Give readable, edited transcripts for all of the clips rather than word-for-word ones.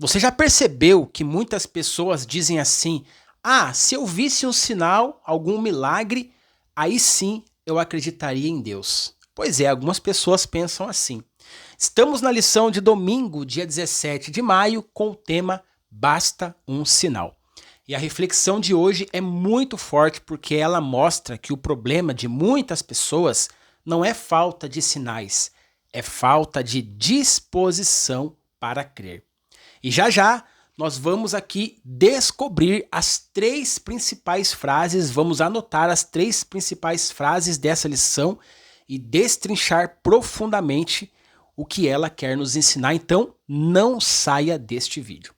Você já percebeu que muitas pessoas dizem assim: "Ah, se eu visse um sinal, algum milagre, aí sim eu acreditaria em Deus"? Pois é, algumas pessoas pensam assim. Estamos na lição de domingo, dia 17 de maio, com o tema Basta um sinal. E a reflexão de hoje é muito forte porque ela mostra que o problema de muitas pessoas não é falta de sinais, é falta de disposição para crer. E já já nós vamos aqui descobrir as três principais frases, vamos anotar as três principais frases dessa lição e destrinchar profundamente o que ela quer nos ensinar. Então, não saia deste vídeo.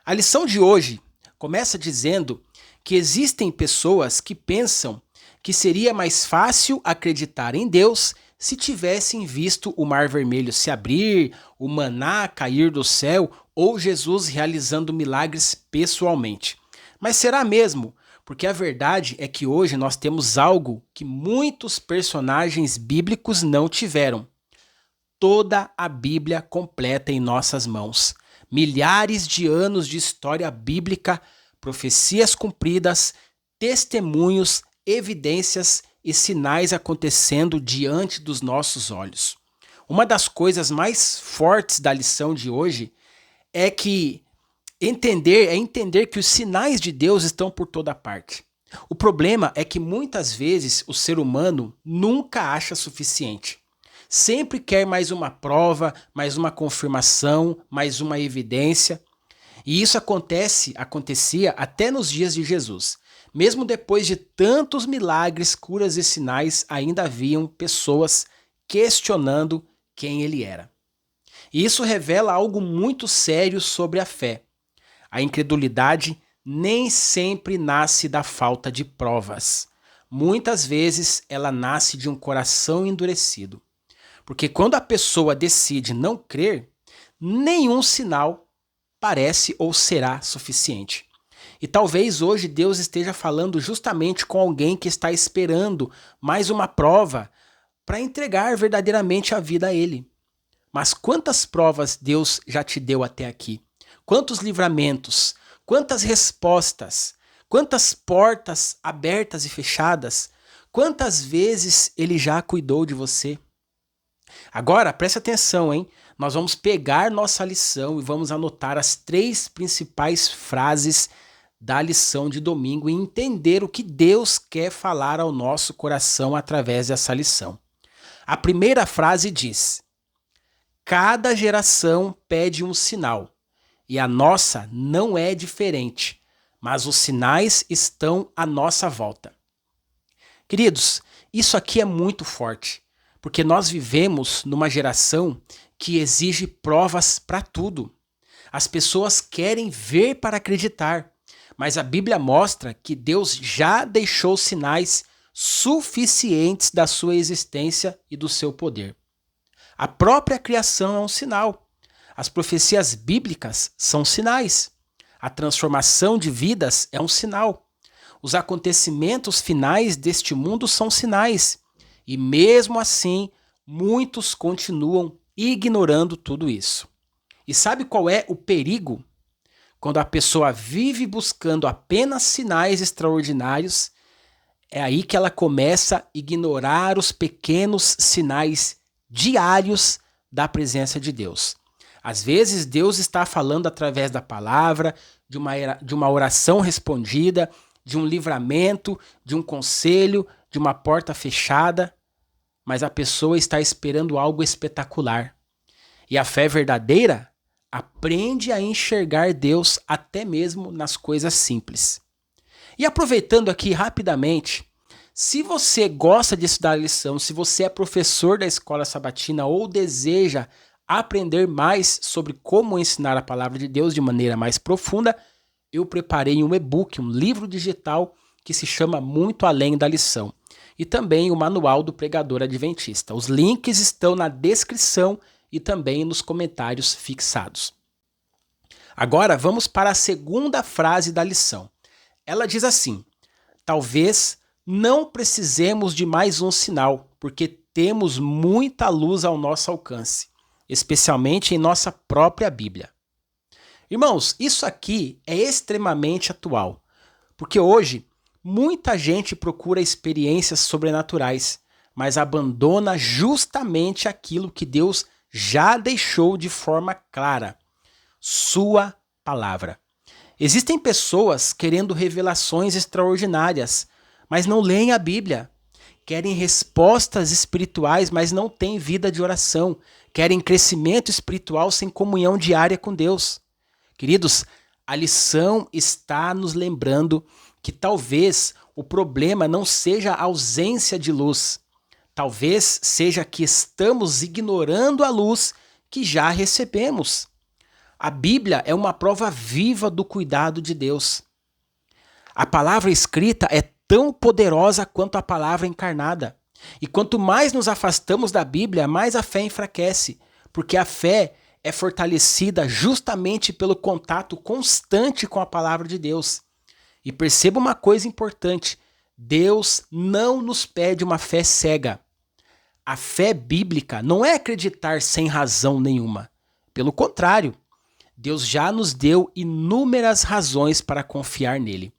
A lição de hoje começa dizendo que existem pessoas que pensam que seria mais fácil acreditar em Deus se tivessem visto o Mar Vermelho se abrir, o maná cair do céu ou Jesus realizando milagres pessoalmente. Mas será mesmo? Porque a verdade é que hoje nós temos algo que muitos personagens bíblicos não tiveram. Toda a Bíblia completa em nossas mãos. Milhares de anos de história bíblica, profecias cumpridas, testemunhos, evidências e sinais acontecendo diante dos nossos olhos. Uma das coisas mais fortes da lição de hoje é que entender que os sinais de Deus estão por toda parte. O problema é que muitas vezes o ser humano nunca acha suficiente. Sempre quer mais uma prova, mais uma confirmação, mais uma evidência. E isso acontecia até nos dias de Jesus. Mesmo depois de tantos milagres, curas e sinais, ainda haviam pessoas questionando quem ele era. E isso revela algo muito sério sobre a fé. A incredulidade nem sempre nasce da falta de provas. Muitas vezes ela nasce de um coração endurecido. Porque quando a pessoa decide não crer, nenhum sinal parece ou será suficiente. E talvez hoje Deus esteja falando justamente com alguém que está esperando mais uma prova para entregar verdadeiramente a vida a Ele. Mas quantas provas Deus já te deu até aqui? Quantos livramentos? Quantas respostas? Quantas portas abertas e fechadas? Quantas vezes Ele já cuidou de você? Agora, preste atenção, hein? Nós vamos pegar nossa lição e vamos anotar as três principais frases da lição de domingo e entender o que Deus quer falar ao nosso coração através dessa lição. A primeira frase diz: cada geração pede um sinal, e a nossa não é diferente, mas os sinais estão à nossa volta. Queridos, isso aqui é muito forte. Porque nós vivemos numa geração que exige provas para tudo. As pessoas querem ver para acreditar, mas a Bíblia mostra que Deus já deixou sinais suficientes da sua existência e do seu poder. A própria criação é um sinal. As profecias bíblicas são sinais. A transformação de vidas é um sinal. Os acontecimentos finais deste mundo são sinais. E mesmo assim, muitos continuam ignorando tudo isso. E sabe qual é o perigo? Quando a pessoa vive buscando apenas sinais extraordinários, é aí que ela começa a ignorar os pequenos sinais diários da presença de Deus. Às vezes Deus está falando através da palavra, de uma oração respondida, de um livramento, de um conselho, de uma porta fechada, mas a pessoa está esperando algo espetacular. E a fé verdadeira aprende a enxergar Deus até mesmo nas coisas simples. E aproveitando aqui rapidamente, se você gosta de estudar a lição, se você é professor da escola sabatina ou deseja aprender mais sobre como ensinar a palavra de Deus de maneira mais profunda, eu preparei um e-book, um livro digital que se chama Muito Além da Lição. E também o Manual do Pregador Adventista. Os links estão na descrição e também nos comentários fixados. Agora vamos para a segunda frase da lição. Ela diz assim: talvez não precisemos de mais um sinal, porque temos muita luz ao nosso alcance, especialmente em nossa própria Bíblia. Irmãos, isso aqui é extremamente atual, porque hoje muita gente procura experiências sobrenaturais, mas abandona justamente aquilo que Deus já deixou de forma clara: sua palavra. Existem pessoas querendo revelações extraordinárias, mas não leem a Bíblia. Querem respostas espirituais, mas não têm vida de oração. Querem crescimento espiritual sem comunhão diária com Deus. Queridos, a lição está nos lembrando que talvez o problema não seja a ausência de luz. Talvez seja que estamos ignorando a luz que já recebemos. A Bíblia é uma prova viva do cuidado de Deus. A palavra escrita é tão poderosa quanto a palavra encarnada. E quanto mais nos afastamos da Bíblia, mais a fé enfraquece, porque a fé é fortalecida justamente pelo contato constante com a palavra de Deus. E perceba uma coisa importante: Deus não nos pede uma fé cega. A fé bíblica não é acreditar sem razão nenhuma. Pelo contrário, Deus já nos deu inúmeras razões para confiar nele.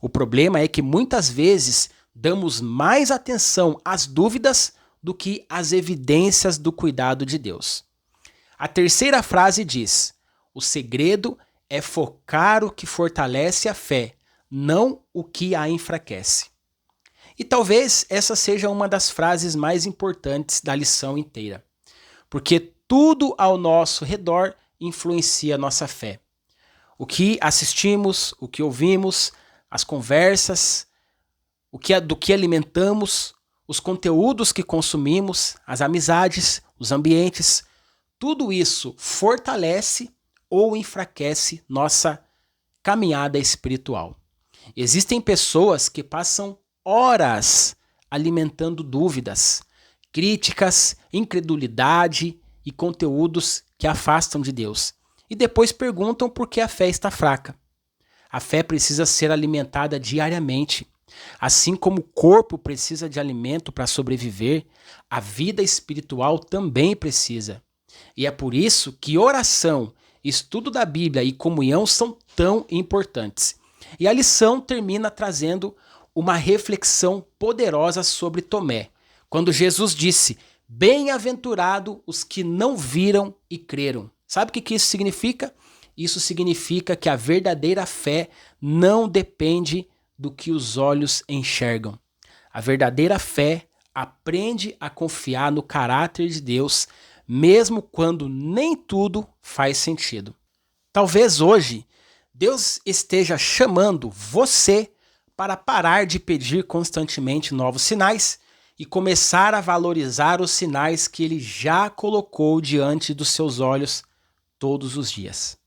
O problema é que muitas vezes damos mais atenção às dúvidas do que às evidências do cuidado de Deus. A terceira frase diz: o segredo é focar o que fortalece a fé, não o que a enfraquece. E talvez essa seja uma das frases mais importantes da lição inteira, porque tudo ao nosso redor influencia a nossa fé. O que assistimos, o que ouvimos, as conversas, do que alimentamos, os conteúdos que consumimos, as amizades, os ambientes, tudo isso fortalece ou enfraquece nossa caminhada espiritual. Existem pessoas que passam horas alimentando dúvidas, críticas, incredulidade e conteúdos que afastam de Deus. E depois perguntam por que a fé está fraca. A fé precisa ser alimentada diariamente. Assim como o corpo precisa de alimento para sobreviver, a vida espiritual também precisa. E é por isso que oração, estudo da Bíblia e comunhão são tão importantes. E a lição termina trazendo uma reflexão poderosa sobre Tomé, quando Jesus disse: bem-aventurado os que não viram e creram. Sabe o que isso significa? Isso significa que a verdadeira fé não depende do que os olhos enxergam. A verdadeira fé aprende a confiar no caráter de Deus, mesmo quando nem tudo faz sentido. Talvez hoje Deus esteja chamando você para parar de pedir constantemente novos sinais e começar a valorizar os sinais que Ele já colocou diante dos seus olhos todos os dias.